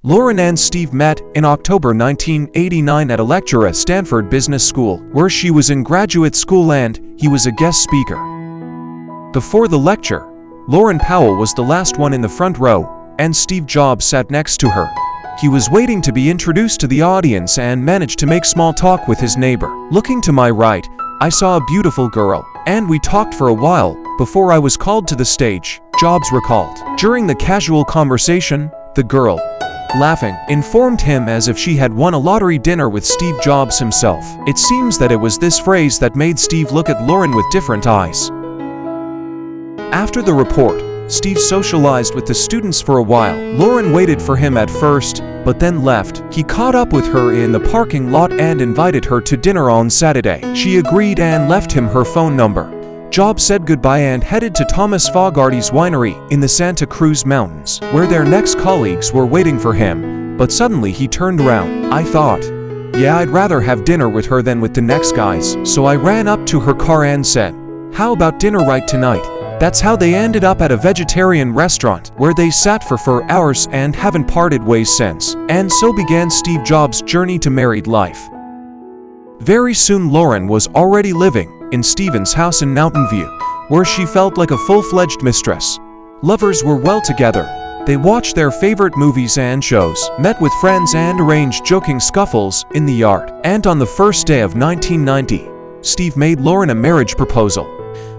Lauren and Steve met in October 1989 at a lecture at Stanford Business School, where she was in graduate school and he was a guest speaker. Before the lecture, Laurene Powell was the last one in the front row, and Steve Jobs sat next to her. He was waiting to be introduced to the audience and managed to make small talk with his neighbor. Looking to my right, I saw a beautiful girl, and we talked for a while before I was called to the stage, Jobs recalled. During the casual conversation, the girl, laughing, informed him as if she had won a lottery dinner with Steve Jobs himself. It seems that it was this phrase that made Steve look at Lauren with different eyes. After the report, Steve socialized with the students for a while. Lauren waited for him at first, but then left. He caught up with her in the parking lot and invited her to dinner on Saturday. She agreed and left him her phone number. Jobs said goodbye and headed to Thomas Fogarty's winery in the Santa Cruz Mountains, where their next colleagues were waiting for him. But suddenly he turned around. I thought, yeah, I'd rather have dinner with her than with the next guys. So I ran up to her car and said, how about dinner right tonight? That's how they ended up at a vegetarian restaurant, where they sat for 4 hours and haven't parted ways since. And so began Steve Jobs' journey to married life. Very soon Lauren was already living in Steven's house in Mountain View, where she felt like a full-fledged mistress. Lovers were well together. They watched their favorite movies and shows, met with friends and arranged joking scuffles in the yard. And on the first day of 1990, Steve made Lauren a marriage proposal,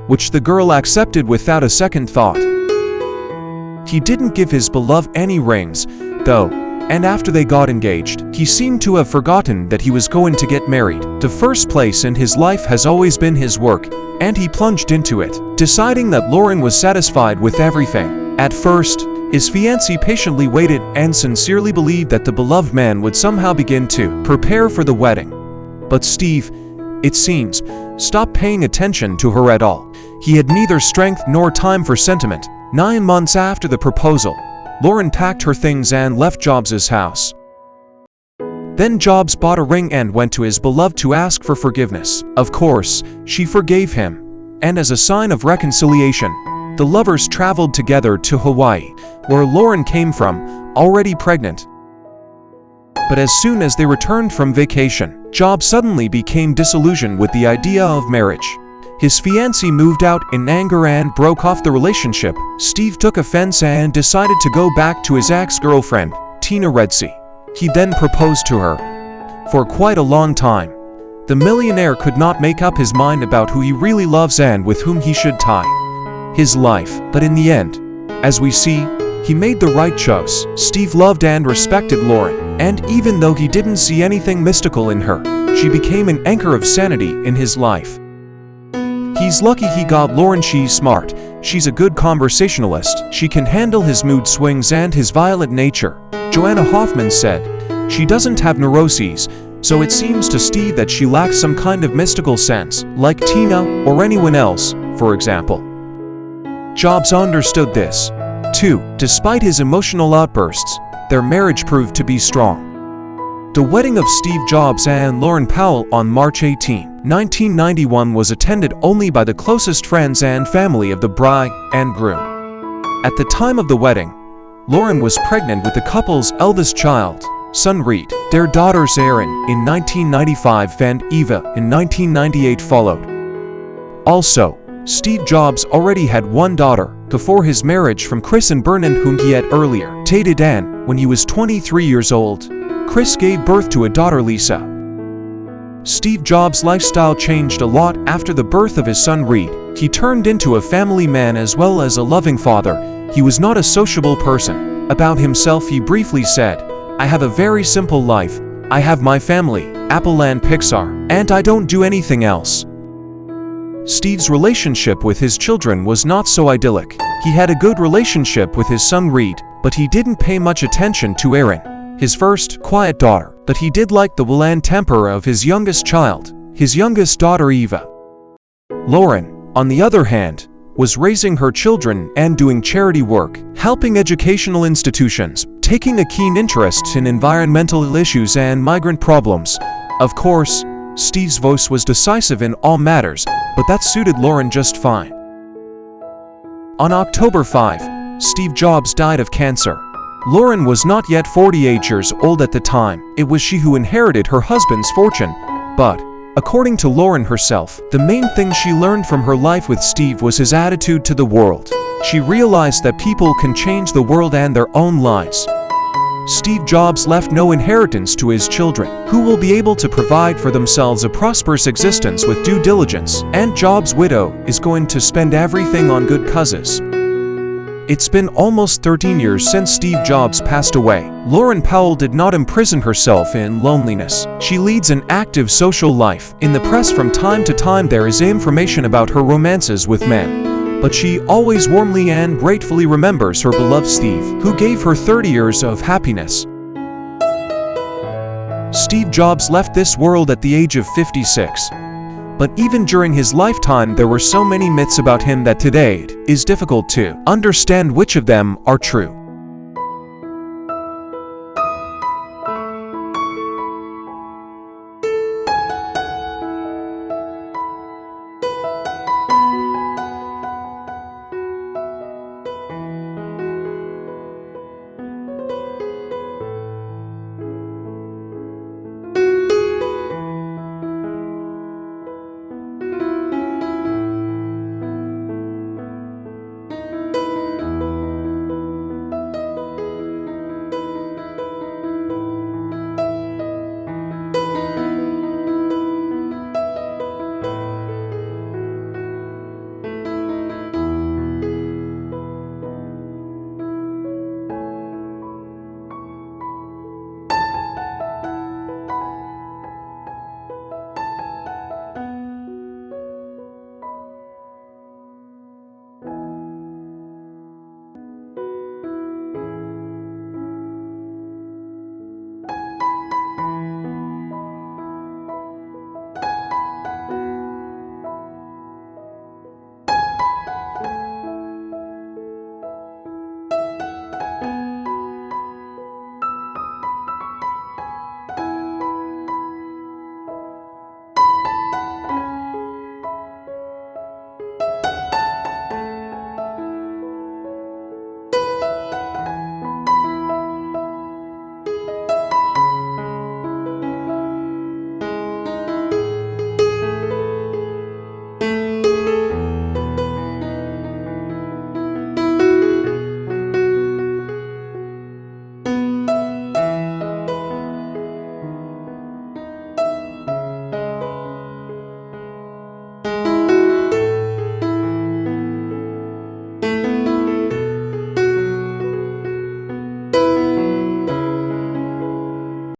which the girl accepted without a second thought. He didn't give his beloved any rings, though, and after they got engaged, he seemed to have forgotten that he was going to get married. The first place in his life has always been his work, and he plunged into it, deciding that Lauren was satisfied with everything. At first, his fiancée patiently waited and sincerely believed that the beloved man would somehow begin to prepare for the wedding. But Steve, it seems, stopped paying attention to her at all. He had neither strength nor time for sentiment. 9 months after the proposal, Lauren packed her things and left Jobs' house. Then Jobs bought a ring and went to his beloved to ask for forgiveness. Of course, she forgave him, and as a sign of reconciliation, the lovers traveled together to Hawaii, where Lauren came from, already pregnant. But as soon as they returned from vacation, Jobs suddenly became disillusioned with the idea of marriage. His fiancée moved out in anger and broke off the relationship. Steve took offense and decided to go back to his ex-girlfriend, Tina Redsey. He then proposed to her. For quite a long time, the millionaire could not make up his mind about who he really loves and with whom he should tie his life. But in the end, as we see, he made the right choice. Steve loved and respected Lauren, and even though he didn't see anything mystical in her, she became an anchor of sanity in his life. He's lucky he got Lauren. She's smart, she's a good conversationalist, she can handle his mood swings and his violent nature. Joanna Hoffman said, she doesn't have neuroses, so it seems to Steve that she lacks some kind of mystical sense, like Tina or anyone else, for example. Jobs understood this, too. Despite his emotional outbursts, their marriage proved to be strong. The wedding of Steve Jobs and Laurene Powell on March 18, 1991 was attended only by the closest friends and family of the bride and groom. At the time of the wedding, Lauren was pregnant with the couple's eldest child, son Reed. Their daughters Erin in 1995 and Eva in 1998 followed. Also, Steve Jobs already had one daughter before his marriage from Chris and Vernon, whom he had earlier dated, and when he was 23 years old, Chris gave birth to a daughter, Lisa. Steve Jobs' lifestyle changed a lot after the birth of his son Reed. He turned into a family man as well as a loving father. He was not a sociable person. About himself he briefly said, I have a very simple life. I have my family, Apple and Pixar, and I don't do anything else. Steve's relationship with his children was not so idyllic. He had a good relationship with his son Reed, but he didn't pay much attention to Erin, his first quiet daughter. But he did like the will and temper of his youngest child, his youngest daughter Eva. Lauren, on the other hand, was raising her children and doing charity work, helping educational institutions, taking a keen interest in environmental issues and migrant problems. Of course, Steve's voice was decisive in all matters, but that suited Lauren just fine. On October 5, Steve Jobs died of cancer. Lauren was not yet 48 years old at the time. It was she who inherited her husband's fortune. But, according to Lauren herself, the main thing she learned from her life with Steve was his attitude to the world. She realized that people can change the world and their own lives. Steve Jobs left no inheritance to his children, who will be able to provide for themselves a prosperous existence with due diligence, and Jobs' widow is going to spend everything on good causes. It's been almost 13 years since Steve Jobs passed away. Laurene Powell did not imprison herself in loneliness. She leads an active social life. In the press from time to time there is information about her romances with men, but she always warmly and gratefully remembers her beloved Steve, who gave her 30 years of happiness. Steve Jobs left this world at the age of 56. But even during his lifetime there were so many myths about him that today it is difficult to understand which of them are true.